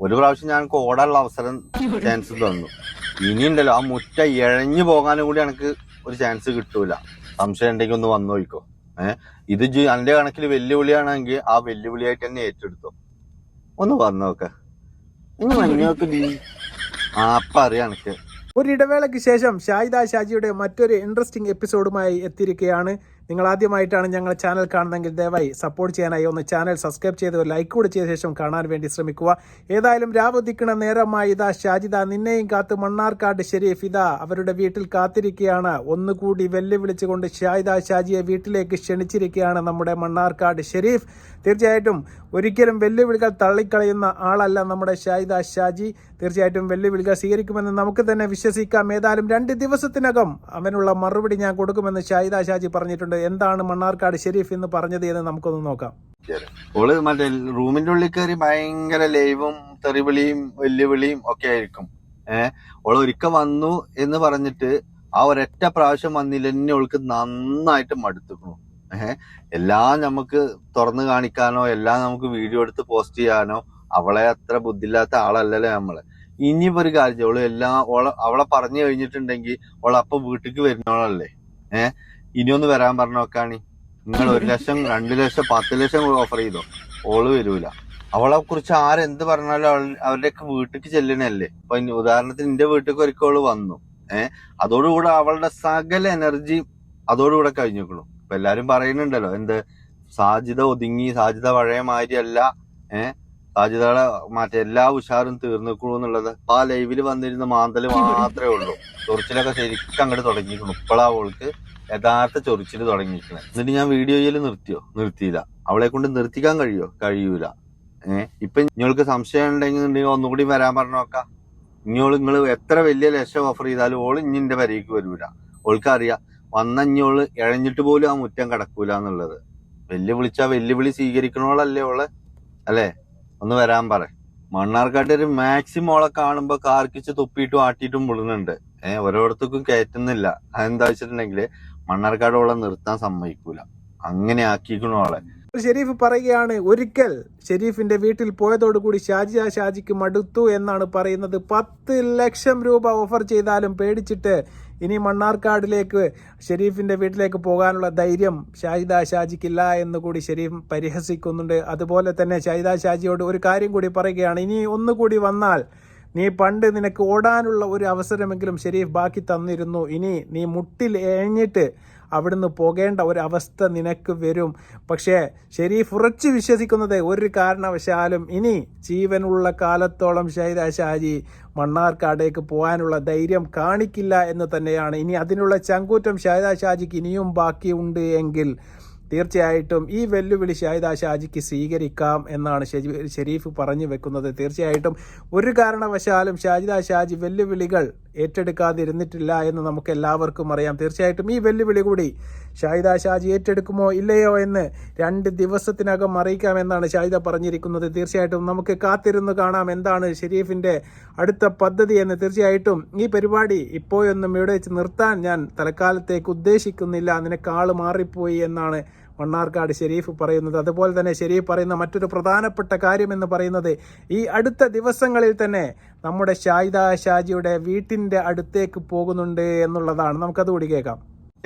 ഒരു പ്രാവശ്യം ഞങ്ങൾക്ക് ഓടാനുള്ള അവസരം ചാൻസ് തന്നു. ഇനിയുണ്ടല്ലോ ആ മുറ്റ ഇഴഞ്ഞു പോകാനും കൂടി എനിക്ക് ഒരു ചാൻസ് കിട്ടൂല. സംശയം ഉണ്ടെങ്കിൽ ഒന്ന് വന്നു നോക്കോ. ഇത് എന്റെ കണക്കിൽ വെല്ലുവിളിയാണെങ്കിൽ ആ വെല്ലുവിളിയായിട്ട് തന്നെ ഏറ്റെടുത്തോ. ഒന്ന് വന്നോക്കെ. ഇനി മഞ്ഞോക്ക് അപ്പൊ അറിയാം എനിക്ക്. ഒരിടവേളയ്ക്ക് ശേഷം ഷാഹിദ ഷാജിയുടെ മറ്റൊരു ഇൻട്രസ്റ്റിംഗ് എപ്പിസോഡുമായി എത്തിയിരിക്കുകയാണ്. നിങ്ങൾ ആദ്യമായിട്ടാണ് ഞങ്ങൾ ചാനൽ കാണുന്നതെങ്കിൽ ദയവായി സപ്പോർട്ട് ചെയ്യാനായി ഒന്ന് ചാനൽ സബ്സ്ക്രൈബ് ചെയ്ത് ഒരു ലൈക്ക് കൂടി ചെയ്ത ശേഷം കാണാൻ വേണ്ടി ശ്രമിക്കുക. ഏതായാലും രാവുദിക്കണ നേരമായി ഇതാ ഷാജിദ നിന്നെയും കാത്ത് മണ്ണാർക്കാട് ഷെരീഫ് ഇതാ അവരുടെ വീട്ടിൽ കാത്തിരിക്കുകയാണ്. ഒന്നുകൂടി വെല്ലുവിളിച്ചുകൊണ്ട് ഷാഹിദ ഷാജിയെ വീട്ടിലേക്ക് ക്ഷണിച്ചിരിക്കുകയാണ് നമ്മുടെ മണ്ണാർക്കാട് ഷെരീഫ്. തീർച്ചയായിട്ടും ഒരിക്കലും വെല്ലുവിളികൾ തള്ളിക്കളയുന്ന ആളല്ല നമ്മുടെ ഷാഹിദ ഷാജി. തീർച്ചയായിട്ടും വെല്ലുവിളികൾ സ്വീകരിക്കുമെന്ന് നമുക്ക് തന്നെ വിശ്വസിക്കാം. ഏതായാലും 2 ദിവസത്തിനകം അവനുള്ള മറുപടി ഞാൻ കൊടുക്കുമെന്ന് ഷാഹിദ ഷാജി പറഞ്ഞിട്ടുണ്ട്. എന്താണ് മണ്ണാർക്കാട് ഷെരീഫ് എന്ന് പറഞ്ഞത് എന്ന് നമുക്കൊന്ന് നോക്കാം. ഓള് മറ്റേ റൂമിന്റെ ഉള്ളിൽ കയറി ഭയങ്കര ലൈവും തെറിവിളിയും വെല്ലുവിളിയും ഒക്കെ ആയിരിക്കും. ഓള് ഒരിക്കൽ വന്നു എന്ന് പറഞ്ഞിട്ട് ആ ഒരൊറ്റ പ്രാവശ്യം വന്നില്ലെന്നെ ഓൾക്ക് നന്നായിട്ട് മടുത്തിക്കണു. എല്ലാം നമുക്ക് തുറന്നു കാണിക്കാനോ എല്ലാം നമുക്ക് വീഡിയോ എടുത്ത് പോസ്റ്റ് ചെയ്യാനോ അവളെ അത്ര ബുദ്ധിയില്ലാത്ത ആളല്ലല്ലോ നമ്മള്. ഇനിയിപ്പോ ഒരു കാര്യം ഓള് അവളെ പറഞ്ഞു കഴിഞ്ഞിട്ടുണ്ടെങ്കിൽ ഓളപ്പൊ വീട്ടിക്ക് വരുന്നോളല്ലേ. ഇനിയൊന്ന് വരാൻ പറഞ്ഞു നോക്കാണി. നിങ്ങൾ 1 ലക്ഷം 2 ലക്ഷം 10 ലക്ഷം ഓഫർ ചെയ്തോ, ഓള് വരൂല. അവളെ കുറിച്ച് ആരെന്ത് പറഞ്ഞാലും അവരുടെയൊക്കെ വീട്ടിക്ക് ചെല്ലണല്ലേ. ഇപ്പൊ ഉദാഹരണത്തിന് എന്റെ വീട്ടിലേക്ക് ഒരിക്കൽ വന്നു. അതോടുകൂടെ അവളുടെ സകല എനർജി അതോടുകൂടെ കഴിഞ്ഞിരിക്കണു. ഇപ്പൊ എല്ലാരും പറയുന്നുണ്ടല്ലോ എന്ത് സാജിദ ഒതുങ്ങി, സാജിദ പഴയ മാതിരി അല്ല, സാജിദയുടെ എല്ലാ ഉഷാറും തീർന്നിക്കണു എന്നുള്ളത്. അപ്പൊ ആ ലൈവില് വന്നിരുന്ന മാന്തല് മാത്രമേ ഉള്ളൂ. ചൊറിച്ചിലൊക്കെ ശരിക്കും അങ്ങോട്ട് തുടങ്ങിയിരിക്കണു. ഇപ്പോഴാ അവൾക്ക് യഥാർത്ഥ ചൊറിച്ചില് തുടങ്ങിയിരിക്കണേ. എന്നിട്ട് ഞാൻ വീഡിയോയിൽ നിർത്തിയില്ല. അവളെ കൊണ്ട് നിർത്തിക്കാൻ കഴിയൂല. ഇപ്പൊ നിങ്ങൾക്ക് സംശയം ഉണ്ടെങ്കിൽ ഒന്നുകൂടി വരാൻ പറഞ്ഞു നോക്കാം. നിങ്ങൾ എത്ര വലിയ ലക്ഷം ഓഫർ ചെയ്താലും ഓള് ഇഞ്ഞിന്റെ വരയ്ക്ക് വരൂല. ഓൾക്കറിയാം വന്നഞ്ഞോള് ഇഴഞ്ഞിട്ട് പോലും ആ മുറ്റം കിടക്കൂല എന്നുള്ളത്. വെല്ലുവിളി സ്വീകരിക്കണോളല്ലേ ഓള്, അല്ലേ? ഒന്ന് വരാൻ പറ. മണ്ണാർക്കാട്ട് ഒരു മാക്സിമം ഓളെ കാണുമ്പോ കാർക്കിച്ച് തുപ്പിയിട്ടും ആട്ടിയിട്ടും വിടുന്നുണ്ട്. ഓരോരുത്തർക്കും കയറ്റുന്നില്ല. അതെന്താ വെച്ചിട്ടുണ്ടെങ്കില് മണ്ണാർക്കാട് ഓളെ നിർത്താൻ സമ്മതിക്കൂല. അങ്ങനെ ആക്കിക്കണോളെ. ഷെരീഫ് പറയുകയാണ്, ഒരിക്കൽ ഷെരീഫിന്റെ വീട്ടിൽ പോയതോടുകൂടി ഷാജിക്ക് മടുത്തു എന്നാണ് പറയുന്നത്. 10 ലക്ഷം രൂപ ഓഫർ ചെയ്താലും പേടിച്ചിട്ട് ഇനി മണ്ണാർക്കാടിലേക്ക് ഷെരീഫിന്റെ വീട്ടിലേക്ക് പോകാനുള്ള ധൈര്യം ഷാഹിദ ഷാജിക്കില്ല എന്ന് കൂടി ഷെരീഫ് പരിഹസിക്കുന്നുണ്ട്. അതുപോലെ തന്നെ ഷാഹിദ ഷാജിയോട് ഒരു കാര്യം കൂടി പറയുകയാണ്, ഇനി ഒന്നുകൂടി വന്നാൽ നീ പണ്ട് നിനക്ക് ഓടാനുള്ള ഒരു അവസരമെങ്കിലും ഷെരീഫ് ബാക്കി തന്നിരുന്നു. ഇനി നീ മുട്ടിൽ എഴഞ്ഞിട്ട് അവിടുന്ന് പോകേണ്ട ഒരവസ്ഥ നിനക്ക് വരും. പക്ഷേ ഷെരീഫ് ഉറച്ചു വിശ്വസിക്കുന്നത് ഒരു കാരണവശാലും ഇനി ജീവനുള്ള കാലത്തോളം ഷാഹിദ ഷാജി മണ്ണാർക്കാടേക്ക് പോകാനുള്ള ധൈര്യം കാണിക്കില്ല എന്ന് തന്നെയാണ്. ഇനി അതിനുള്ള ചങ്കൂറ്റം ഷാഹിദ ഷാജിക്ക് ഇനിയും ബാക്കിയുണ്ട് എങ്കിൽ തീർച്ചയായിട്ടും ഈ വെല്ലുവിളി ഷാഹിദ ഷാജിക്ക് സ്വീകരിക്കാം എന്നാണ് ഷെരീഫ് പറഞ്ഞു വെക്കുന്നത്. തീർച്ചയായിട്ടും ഒരു കാരണവശാലും ഷാഹിദ ഷാജി വെല്ലുവിളികൾ ഏറ്റെടുക്കാതിരുന്നിട്ടില്ല എന്ന് നമുക്ക് എല്ലാവർക്കും അറിയാം. തീർച്ചയായിട്ടും ഈ വെല്ലുവിളി കൂടി ഷാഹിദ ഷാജി ഏറ്റെടുക്കുമോ ഇല്ലയോ എന്ന് 2 ദിവസത്തിനകം അറിയിക്കാമെന്നാണ് ഷാഹിദ പറഞ്ഞിരിക്കുന്നത്. തീർച്ചയായിട്ടും നമുക്ക് കാത്തിരുന്ന് കാണാം എന്താണ് ഷെരീഫിന്റെ അടുത്ത പദ്ധതി എന്ന്. തീർച്ചയായിട്ടും ഈ പരിപാടി ഇപ്പോഴൊന്നും ഇവിടെ വെച്ച് നിർത്താൻ ഞാൻ തൽക്കാലത്തേക്ക് ഉദ്ദേശിക്കുന്നില്ല. നിനക്ക് ആള് മാറിപ്പോയി എന്നാണ് മണ്ണാർക്കാട് ഷെരീഫ് പറയുന്നത്. അതുപോലെ തന്നെ ഷെരീഫ് പറയുന്ന മറ്റൊരു പ്രധാനപ്പെട്ട കാര്യം എന്ന് പറയുന്നത് ഈ അടുത്ത ദിവസങ്ങളിൽ തന്നെ നമ്മുടെ ഷാഹിദ ഷാജിയുടെ വീട്ടിന്റെ അടുത്തേക്ക് പോകുന്നുണ്ട് എന്നുള്ളതാണ്. നമുക്കതുകൂടി കേൾക്കാം.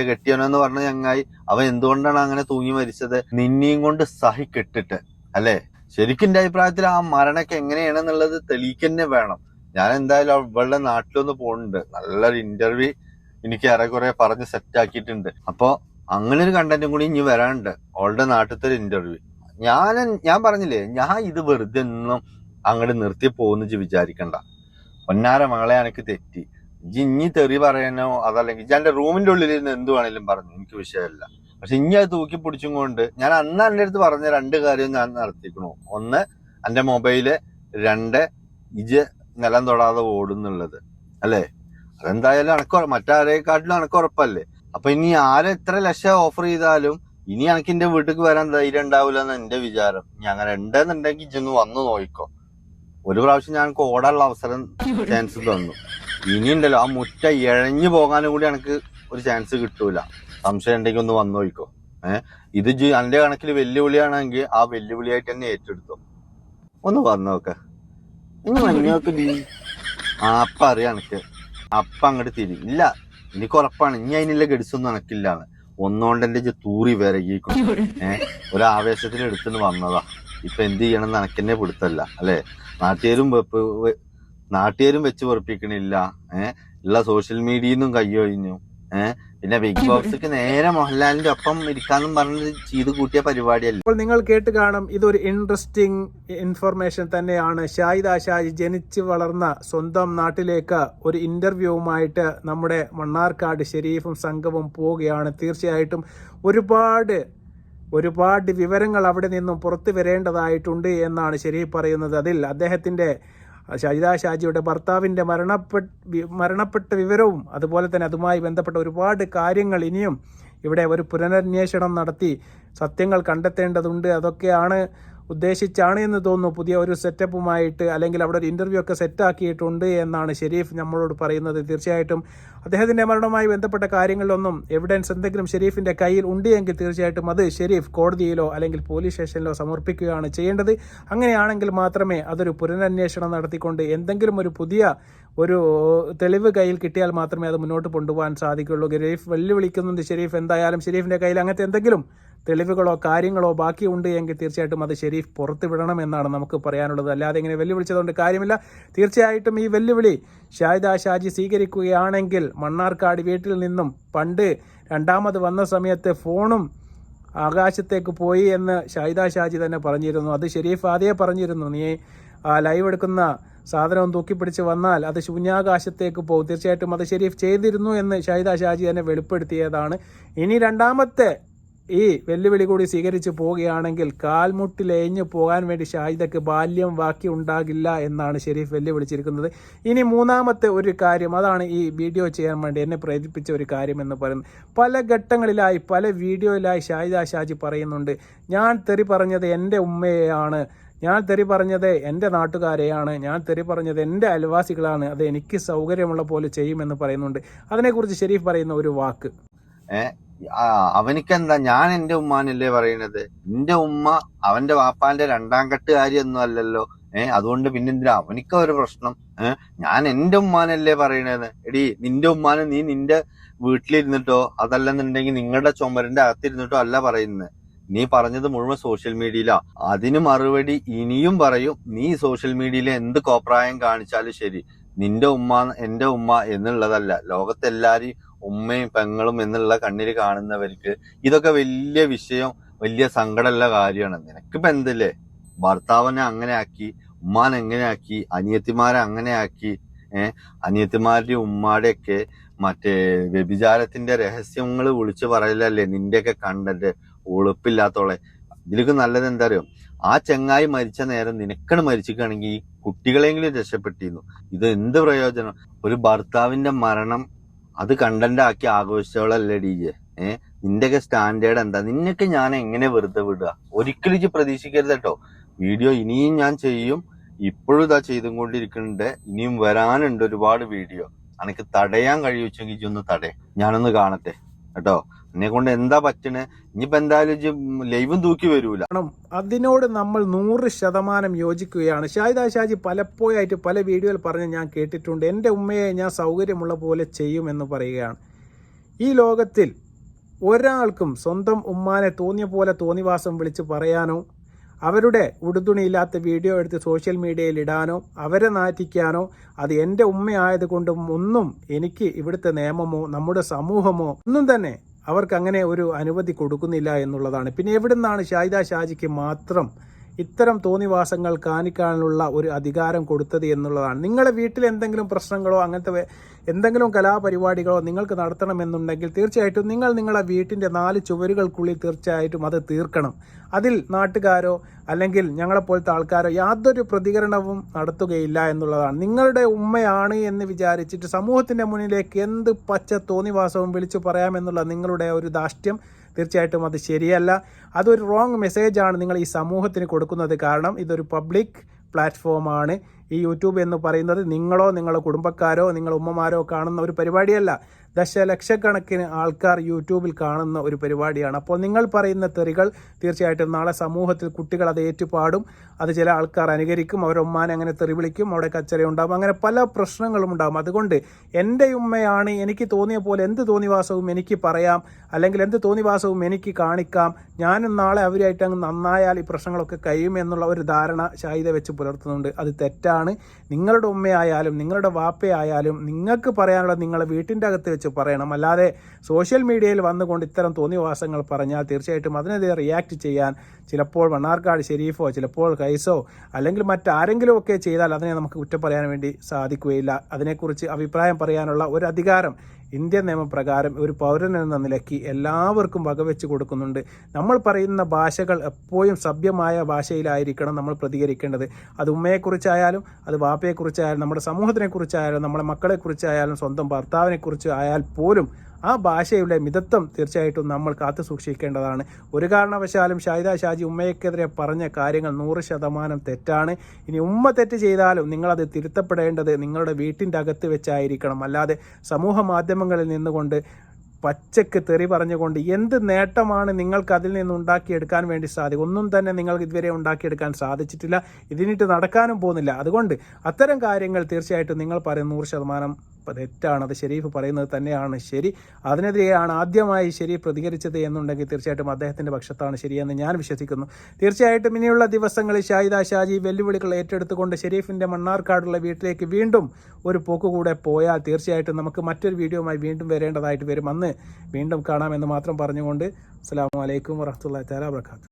കെട്ടിയവനെന്ന് പറഞ്ഞ ചങ്ങായി അവൻ എന്തുകൊണ്ടാണ് അങ്ങനെ തൂങ്ങി മരിച്ചത്? നിന്നെയും കൊണ്ട് സഹിക്കെട്ടിട്ട് അല്ലെ? ശരിക്കും എന്റെ അഭിപ്രായത്തിൽ ആ മരണമൊക്കെ എങ്ങനെയാണെന്നുള്ളത് തെളിയിക്കന്നെ വേണം. ഞാൻ എന്തായാലും അവളുടെ നാട്ടിലൊന്ന് പോകുന്നുണ്ട്. നല്ലൊരു ഇന്റർവ്യൂ എനിക്ക് ഏറെക്കുറെ പറഞ്ഞ് സെറ്റ് ആക്കിയിട്ടുണ്ട്. അപ്പൊ അങ്ങനെ ഒരു കണ്ടന്റും കൂടി ഇനി വരാനുണ്ട്. അവളുടെ നാട്ടിലത്തെ ഒരു ഇന്റർവ്യൂ. ഞാൻ പറഞ്ഞില്ലേ, ഞാൻ ഇത് വെറുതെ ഒന്നും അങ്ങോട്ട് നിർത്തി പോകുന്നു വിചാരിക്കണ്ട. പൊന്നാര മകളെ എനിക്ക് തെറ്റി. ഇനി തെറി പറയാനോ അതല്ലെങ്കിൽ എന്റെ റൂമിന്റെ ഉള്ളിൽ നിന്ന് എന്ത് വേണേലും പറഞ്ഞു, എനിക്ക് വിഷയമല്ല. പക്ഷെ ഇനി അത് തൂക്കി പിടിച്ചും കൊണ്ട് ഞാൻ അന്ന് എന്റെ അടുത്ത് പറഞ്ഞ 2 കാര്യം ഞാൻ നടത്തിക്കണു. 1 എന്റെ മൊബൈല്, 2 ഇജ് നിലം തൊടാതെ ഓടുന്നുള്ളത് അല്ലേ? അതെന്തായാലും മറ്റാരേക്കാട്ടിലും എനക്ക് ഉറപ്പല്ലേ. അപ്പൊ ഇനി എത്ര ലക്ഷം ഓഫർ ചെയ്താലും ഇനി എനിക്ക് എന്റെ വീട്ടിലേക്ക് വരാൻ ധൈര്യം ഉണ്ടാവില്ല എന്ന് എന്റെ വിചാരം. ഇനി അങ്ങനെ ഉണ്ടെന്നുണ്ടെങ്കിൽ ഇജൊന്ന് വന്നു നോക്കിക്കോ. ഒരു പ്രാവശ്യം ഞങ്ങൾക്ക് ഓടാനുള്ള അവസരം ചാൻസ് തന്നു. ഇനിയുണ്ടല്ലോ ആ മുറ്റ ഇഴഞ്ഞു പോകാനും കൂടി എനിക്ക് ഒരു ചാൻസ് കിട്ടൂല. സംശയം ഉണ്ടെങ്കിൽ ഒന്ന് വന്നു നോക്കിക്കോ. ഇത് എന്റെ കണക്കിൽ വെല്ലുവിളിയാണെങ്കിൽ ആ വെല്ലുവിളിയായിട്ട് തന്നെ ഏറ്റെടുത്തോ. ഒന്ന് വന്നു നോക്ക. നിങ്ങൾക്ക് അപ്പ അറിയാം എനിക്ക് അപ്പ അങ്ങോട്ട് തിരി ഇല്ല. എനിക്ക് ഉറപ്പാണ് ഇനി അതിനുള്ള ഗഡിസൊന്നും എനക്കില്ലാന്ന്. ഒന്നുകൊണ്ട് എന്റെ തൂറി വിരകിക്കും. ഒരു ആവേശത്തിൽ എടുത്തുന്ന് വന്നതാ. ഇപ്പൊ എന്ത് ചെയ്യണമെന്ന് എനക്കെന്നെ പിടുത്തല്ല അല്ലെ. നാട്ടുകാരും വെച്ച് വെറുപ്പിക്കണില്ല. ഉള്ള സോഷ്യൽ മീഡിയന്നും കയ്യൊഴിഞ്ഞു. പിന്നെ ബിഗ് ബോസ്ക്ക് നേരെ മോഹൻലാലിന്റെ ഒപ്പം ഇരിക്കാന്നും പറഞ്ഞ് ചെയ്ത് കൂട്ടിയ പരിപാടിയല്ല. അപ്പോൾ നിങ്ങൾ കേട്ട് കാണും, ഇതൊരു ഇൻട്രസ്റ്റിംഗ് ഇൻഫർമേഷൻ തന്നെയാണ്. ഷാഹിദ ഷാജി ജനിച്ചു വളർന്ന സ്വന്തം നാട്ടിലേക്ക് ഒരു ഇന്റർവ്യൂവുമായിട്ട് നമ്മുടെ മണ്ണാർക്കാട് ഷെരീഫും സംഘവും പോവുകയാണ്. തീർച്ചയായിട്ടും ഒരുപാട് വിവരങ്ങൾ അവിടെ നിന്നും പുറത്തു വരേണ്ടതായിട്ടുണ്ട് എന്നാണ് ഷെരീഫ് പറയുന്നത്. അതിൽ അദ്ദേഹത്തിന്റെ ഷാഹിദ ഷാജിയുടെ ഭർത്താവിന്റെ മരണപ്പെട്ട വിവരവും അതുപോലെ തന്നെ അതുമായി ബന്ധപ്പെട്ട ഒരുപാട് കാര്യങ്ങൾ ഇനിയും ഇവിടെ ഒരു പുനരന്വേഷണം നടത്തി സത്യങ്ങൾ കണ്ടെത്തേണ്ടതുണ്ട്. അതൊക്കെയാണ് ഉദ്ദേശിച്ചാണ് എന്ന് തോന്നുന്നു. പുതിയ ഒരു സെറ്റപ്പുമായിട്ട് അല്ലെങ്കിൽ അവിടെ ഒരു ഇന്റർവ്യൂ ഒക്കെ സെറ്റാക്കിയിട്ടുണ്ട് എന്നാണ് ഷെരീഫ് നമ്മളോട് പറയുന്നത്. തീർച്ചയായിട്ടും അദ്ദേഹത്തിന്റെ മരണവുമായി ബന്ധപ്പെട്ട കാര്യങ്ങളിലൊന്നും എവിഡൻസ് എന്തെങ്കിലും ഷെരീഫിന്റെ കയ്യിൽ ഉണ്ട് എങ്കിൽ തീർച്ചയായിട്ടും അത് ഷെരീഫ് കോടതിയിലോ അല്ലെങ്കിൽ പോലീസ് സ്റ്റേഷനിലോ സമർപ്പിക്കുകയാണ് ചെയ്യേണ്ടത്. അങ്ങനെയാണെങ്കിൽ മാത്രമേ അതൊരു പുനരന്വേഷണം നടത്തിക്കൊണ്ട് എന്തെങ്കിലും ഒരു പുതിയ ഒരു തെളിവ് കയ്യിൽ കിട്ടിയാൽ മാത്രമേ അത് മുന്നോട്ട് കൊണ്ടുപോകാൻ സാധിക്കുള്ളൂ. ഷെരീഫ് വെല്ലുവിളിക്കുന്നുണ്ട്. ഷെരീഫ് എന്തായാലും ഷെരീഫിന്റെ കയ്യിൽ അങ്ങനത്തെ എന്തെങ്കിലും തെളിവുകളോ കാര്യങ്ങളോ ബാക്കിയുണ്ട് എങ്കിൽ തീർച്ചയായിട്ടും അത് ഷെരീഫ് പുറത്തു വിടണം എന്നാണ് നമുക്ക് പറയാനുള്ളത്. അല്ലാതെ ഇങ്ങനെ വെല്ലുവിളിച്ചതുകൊണ്ട് കാര്യമില്ല. തീർച്ചയായിട്ടും ഈ വെല്ലുവിളി ഷാഹിദ ഷാജി സ്വീകരിക്കുകയാണെങ്കിൽ മണ്ണാർക്കാട് വീട്ടിൽ നിന്നും പണ്ട് രണ്ടാമത് വന്ന സമയത്ത് ഫോണും ആകാശത്തേക്ക് പോയി എന്ന് ഷാഹിദ ഷാജി തന്നെ പറഞ്ഞിരുന്നു. അത് ഷെരീഫ് ആദ്യമേ പറഞ്ഞിരുന്നു, നീ ലൈവ് എടുക്കുന്ന സാധനവും തൂക്കിപ്പിടിച്ച് വന്നാൽ അത് ശൂന്യാകാശത്തേക്ക് പോകും. തീർച്ചയായിട്ടും അത് ഷെരീഫ് ചെയ്തിരുന്നു എന്ന് ഷാഹിദ ഷാജി തന്നെ വെളിപ്പെടുത്തിയതാണ്. ഇനി രണ്ടാമത്തെ ഈ വെല്ലുവിളി കൂടി സ്വീകരിച്ച് പോവുകയാണെങ്കിൽ കാൽമുട്ടിലേഞ്ഞു പോകാൻ വേണ്ടി ഷാഹിദക്ക് ബാല്യം ബാക്കി ഉണ്ടാകില്ല എന്നാണ് ഷെരീഫ് വെല്ലുവിളിച്ചിരിക്കുന്നത്. ഇനി മൂന്നാമത്തെ ഒരു കാര്യം, അതാണ് ഈ വീഡിയോ ചെയ്യാൻ വേണ്ടി എന്നെ പ്രേരിപ്പിച്ച ഒരു കാര്യം എന്ന് പറയുന്നത്. പല ഘട്ടങ്ങളിലായി പല വീഡിയോയിലായി ഷാഹിദ ഷാജി പറയുന്നുണ്ട്, ഞാൻ തെറി പറഞ്ഞത് എൻ്റെ ഉമ്മയെയാണ്, ഞാൻ തെറി പറഞ്ഞത് എൻ്റെ നാട്ടുകാരെയാണ്, ഞാൻ തെറി പറഞ്ഞത് എൻ്റെ അയൽവാസികളാണ്, അത് എനിക്ക് സൗകര്യമുള്ള പോലെ ചെയ്യുമെന്ന് പറയുന്നുണ്ട്. അതിനെക്കുറിച്ച് ഷെരീഫ് പറയുന്ന ഒരു വാക്ക്, അവനിക്കെന്താ, ഞാൻ എന്റെ ഉമ്മാനല്ലേ പറയണത്. എന്റെ ഉമ്മ അവന്റെ വാപ്പാന്റെ രണ്ടാം കെട്ടുകാരിയൊന്നും അല്ലല്ലോ. അതുകൊണ്ട് പിന്നെന്തിനാ അവനിക്ക ഒരു പ്രശ്നം. ഞാൻ എന്റെ ഉമ്മാനല്ലേ പറയണത്. എടി നിന്റെ ഉമ്മാന് നീ നിന്റെ വീട്ടിലിരുന്നിട്ടോ അതല്ലെന്നുണ്ടെങ്കിൽ നിങ്ങളുടെ ചുമരിന്റെ അകത്തിരുന്നിട്ടോ അല്ല പറയുന്നത്. നീ പറഞ്ഞത് മുഴുവൻ സോഷ്യൽ മീഡിയയിലാ. അതിന് മറുപടി ഇനിയും പറയും. നീ സോഷ്യൽ മീഡിയയിൽ എന്ത് കോപ്രായം കാണിച്ചാലും ശരി, നിന്റെ ഉമ്മ എന്റെ ഉമ്മ എന്നുള്ളതല്ല. ലോകത്തെല്ലാരും ഉമ്മയും പെങ്ങളും എന്നുള്ള കണ്ണിൽ കാണുന്നവർക്ക് ഇതൊക്കെ വലിയ വിഷയം, വലിയ സങ്കടമുള്ള കാര്യമാണ്. നിനക്കിപ്പോ എന്തല്ലേ, ഭർത്താവിനെ അങ്ങനെ ആക്കി, ഉമ്മാനെ എങ്ങനെ ആക്കി, അനിയത്തിമാരെ അങ്ങനെ ആക്കി, അനിയത്തിമാരുടെ ഉമ്മാടെയൊക്കെ മറ്റേ വ്യഭിചാരത്തിന്റെ രഹസ്യങ്ങൾ വിളിച്ചു പറയലല്ലേ നിന്റെയൊക്കെ കണ്ടന്റ്. ഉളുപ്പില്ലാത്തോളെ. ഇതിലേക്ക് നല്ലത് എന്താ അറിയോ, ആ ചെങ്ങായി മരിച്ച നേരം നിനക്കണ് മരിച്ചിക്കുകയാണെങ്കിൽ ഈ കുട്ടികളെങ്കിലും രക്ഷപ്പെട്ടിരുന്നു. ഇത് എന്ത് പ്രയോജനം? ഒരു ഭർത്താവിന്റെ മരണം അത് കണ്ടന്റ് ആക്കി ആഘോഷിച്ചവളല്ലേ ഡീജെ. നിന്റെയൊക്കെ സ്റ്റാൻഡേർഡ് എന്താ? നിന്നൊക്കെ ഞാൻ എങ്ങനെ വെറുതെ വിടുക? ഒരിക്കലും പ്രതീക്ഷിക്കരുത് കേട്ടോ. വീഡിയോ ഇനിയും ഞാൻ ചെയ്യും, ഇപ്പോഴും ഇതാ ചെയ്തും കൊണ്ടിരിക്കുന്നുണ്ട്. ഇനിയും വരാനുണ്ട് ഒരുപാട് വീഡിയോ. എനിക്ക് തടയാൻ കഴിയുമെങ്കിൽ ഒന്ന് തടയാ, ഞാനൊന്ന് കാണട്ടെ കേട്ടോ. എന്നെ കൊണ്ട് എന്താ പറ്റണേ? ഇനിയിപ്പോ എന്തായാലും ലൈവും തൂക്കി വരൂല. അതിനോട് നമ്മൾ 100% യോജിക്കുകയാണ്. ഷാഹിദ ഷാജി പലപ്പോഴായിട്ട് പല വീഡിയോയിൽ പറഞ്ഞ് ഞാൻ കേട്ടിട്ടുണ്ട്, എൻ്റെ ഉമ്മയെ ഞാൻ സൗകര്യമുള്ള പോലെ ചെയ്യുമെന്ന് പറയുകയാണ്. ഈ ലോകത്തിൽ ഒരാൾക്കും സ്വന്തം ഉമ്മാനെ തോന്നിയ പോലെ തോന്നിവാസം വിളിച്ച് പറയാനോ അവരുടെ ഉടുതുണിയില്ലാത്ത വീഡിയോ എടുത്ത് സോഷ്യൽ മീഡിയയിൽ ഇടാനോ അവരെ നാറ്റിക്കാനോ അത് എൻ്റെ ഉമ്മയായതുകൊണ്ടും ഒന്നും എനിക്ക് ഇവിടുത്തെ നിയമമോ നമ്മുടെ സമൂഹമോ ഒന്നും തന്നെ അവർക്ക് അങ്ങനെ ഒരു അനുമതി കൊടുക്കുന്നില്ല എന്നുള്ളതാണ്. പിന്നെ എവിടെ നിന്നാണ് ഷാഹിദ ഷാജിക്ക് മാത്രം ഇത്തരം തോന്നിവാസങ്ങൾ കാണിക്കാനുള്ള ഒരു അധികാരം കൊടുത്തത് എന്നുള്ളതാണ്. നിങ്ങളുടെ വീട്ടിൽ എന്തെങ്കിലും പ്രശ്നങ്ങളോ അങ്ങനത്തെ എന്തെങ്കിലും കലാപരിപാടികളോ നിങ്ങൾക്ക് നടത്തണമെന്നുണ്ടെങ്കിൽ തീർച്ചയായിട്ടും നിങ്ങൾ നിങ്ങളുടെ വീട്ടിൻ്റെ 4 ചുവരുകൾക്കുള്ളിൽ തീർച്ചയായിട്ടും അത് തീർക്കണം. അതിൽ നാട്ടുകാരോ അല്ലെങ്കിൽ ഞങ്ങളെപ്പോലത്തെ ആൾക്കാരോ യാതൊരു പ്രതികരണവും നടത്തുകയില്ല എന്നുള്ളതാണ്. നിങ്ങളുടെ ഉമ്മയാണ് എന്ന് വിചാരിച്ചിട്ട് സമൂഹത്തിൻ്റെ മുന്നിലേക്ക് എന്ത് പച്ച തോന്നിവാസവും വിളിച്ചു പറയാമെന്നുള്ള നിങ്ങളുടെ ഒരു ധാർഷ്ട്യം തീർച്ചയായിട്ടും അത് ശരിയല്ല. അതൊരു റോങ് മെസ്സേജാണ് നിങ്ങൾ ഈ സമൂഹത്തിന് കൊടുക്കുന്നത്. കാരണം ഇതൊരു പബ്ലിക് പ്ലാറ്റ്ഫോമാണ്. ഈ യൂട്യൂബ് എന്ന് പറയുന്നത് നിങ്ങളോ നിങ്ങളുടെ കുടുംബക്കാരോ നിങ്ങളുടെ ഉമ്മമാരോ കാണുന്ന ഒരു പരിപാടിയല്ല. ദശലക്ഷക്കണക്കിന് ആൾക്കാർ യൂട്യൂബിൽ കാണുന്ന ഒരു പരിപാടിയാണ്. അപ്പോൾ നിങ്ങൾ പറയുന്ന തെറികൾ തീർച്ചയായിട്ടും നാളെ സമൂഹത്തിൽ കുട്ടികൾ അത് ഏറ്റുപാടും. അത് ചില ആൾക്കാർ അനുകരിക്കും, അവരുടെ ഉമ്മാനെ അങ്ങനെ തെറി വിളിക്കും, അവിടെ കച്ചറ ഉണ്ടാകും, അങ്ങനെ പല പ്രശ്നങ്ങളും ഉണ്ടാകും. അതുകൊണ്ട് എൻ്റെ ഉമ്മയാണ്, എനിക്ക് തോന്നിയ പോലെ എന്ത് തോന്നിവാസവും എനിക്ക് പറയാം, അല്ലെങ്കിൽ എന്ത് തോന്നിവാസവും എനിക്ക് കാണിക്കാം, ഞാനും നാളെ അവരുമായിട്ട് അങ്ങ് നന്നായാൽ ഈ പ്രശ്നങ്ങളൊക്കെ കഴിയുമെന്നുള്ള ഒരു ധാരണ ഷാഹിദ വെച്ച് പുലർത്തുന്നുണ്ട്. അത് തെറ്റാണ്. നിങ്ങളുടെ ഉമ്മയായാലും നിങ്ങളുടെ വാപ്പയായാലും നിങ്ങൾക്ക് പറയാനുള്ള നിങ്ങളുടെ വീട്ടിൻ്റെ അകത്ത് വെച്ച് പറയണം. അല്ലാതെ സോഷ്യൽ മീഡിയയിൽ വന്നുകൊണ്ട് ഇത്തരം തോന്നിവാസങ്ങൾ പറഞ്ഞാൽ തീർച്ചയായിട്ടും അതിനെതിരെ റിയാക്ട് ചെയ്യാൻ ചിലപ്പോൾ മണ്ണാർക്കാട് ഷെരീഫോ ചിലപ്പോൾ കൈസോ അല്ലെങ്കിൽ മറ്റാരെങ്കിലും ഒക്കെ ചെയ്താൽ അതിനെ നമുക്ക് കുറ്റം പറയാൻ വേണ്ടി സാധിക്കുകയില്ല. അതിനെക്കുറിച്ച് അഭിപ്രായം പറയാനുള്ള ഒരു അധികാരം ഇന്ത്യൻ നിയമപ്രകാരം ഒരു പൗരൻ എന്ന നിലയ്ക്ക് എല്ലാവർക്കും വകവെച്ച് കൊടുക്കുന്നുണ്ട്. നമ്മൾ പറയുന്ന ഭാഷകൾ എപ്പോഴും സഭ്യമായ ഭാഷയിലായിരിക്കണം നമ്മൾ പ്രതികരിക്കേണ്ടത്. അത് ഉമ്മയെക്കുറിച്ചായാലും അത് വാപ്പയെക്കുറിച്ചായാലും നമ്മുടെ സമൂഹത്തിനെക്കുറിച്ചായാലും നമ്മുടെ മക്കളെക്കുറിച്ചായാലും സ്വന്തം ഭർത്താവിനെക്കുറിച്ച് ആയാൽ പോലും ആ ഭാഷയുടെ മിതത്വം തീർച്ചയായിട്ടും നമ്മൾ കാത്തു സൂക്ഷിക്കേണ്ടതാണ്. ഒരു കാരണവശാലും ഷാഹിദ ഷാജി ഉമ്മയ്ക്കെതിരെ പറഞ്ഞ കാര്യങ്ങൾ 100% തെറ്റാണ്. ഇനി ഉമ്മ തെറ്റ് ചെയ്താലും നിങ്ങളത് തിരുത്തപ്പെടേണ്ടത് നിങ്ങളുടെ വീട്ടിൻ്റെ അകത്ത് വെച്ചായിരിക്കണം. അല്ലാതെ സമൂഹ മാധ്യമങ്ങളിൽ നിന്നുകൊണ്ട് പച്ചക്ക് തെറി പറഞ്ഞുകൊണ്ട് എന്ത് നേട്ടമാണ് നിങ്ങൾക്ക് അതിൽ നിന്ന് ഉണ്ടാക്കിയെടുക്കാൻ വേണ്ടി സാധിക്കും? ഒന്നും തന്നെ നിങ്ങൾക്ക് ഇതുവരെ ഉണ്ടാക്കിയെടുക്കാൻ സാധിച്ചിട്ടില്ല, ഇതിനിട്ട് നടക്കാനും പോകുന്നില്ല. അതുകൊണ്ട് അത്തരം കാര്യങ്ങൾ തീർച്ചയായിട്ടും നിങ്ങൾ പറയുന്ന 100% തെറ്റാണ്. അത് ഷെരീഫ് പറയുന്നത് തന്നെയാണ് ശരി. അതിനെതിരെയാണ് ആദ്യമായി ഷെരീഫ് പ്രതികരിച്ചത് എന്നുണ്ടെങ്കിൽ തീർച്ചയായിട്ടും അദ്ദേഹത്തിൻ്റെ പക്ഷത്താണ് ശരിയെന്ന് ഞാൻ വിശ്വസിക്കുന്നു. തീർച്ചയായിട്ടും ഇനിയുള്ള ദിവസങ്ങളിൽ ഷാഹിദ ഷാജി വെല്ലുവിളികൾ ഏറ്റെടുത്തുകൊണ്ട് ഷെരീഫിൻ്റെ മണ്ണാർക്കാടുള്ള വീട്ടിലേക്ക് വീണ്ടും ഒരു പോക്ക് കൂടെ പോയാൽ തീർച്ചയായിട്ടും നമുക്ക് മറ്റൊരു വീഡിയോയുമായി വീണ്ടും വരേണ്ടതായിട്ട് വരും. അന്ന് വീണ്ടും കാണാമെന്ന് മാത്രം പറഞ്ഞുകൊണ്ട് അസ്സലാമു അലൈക്കും വറഹ്മത്തുള്ളാഹി തആല വബറകാതുഹു.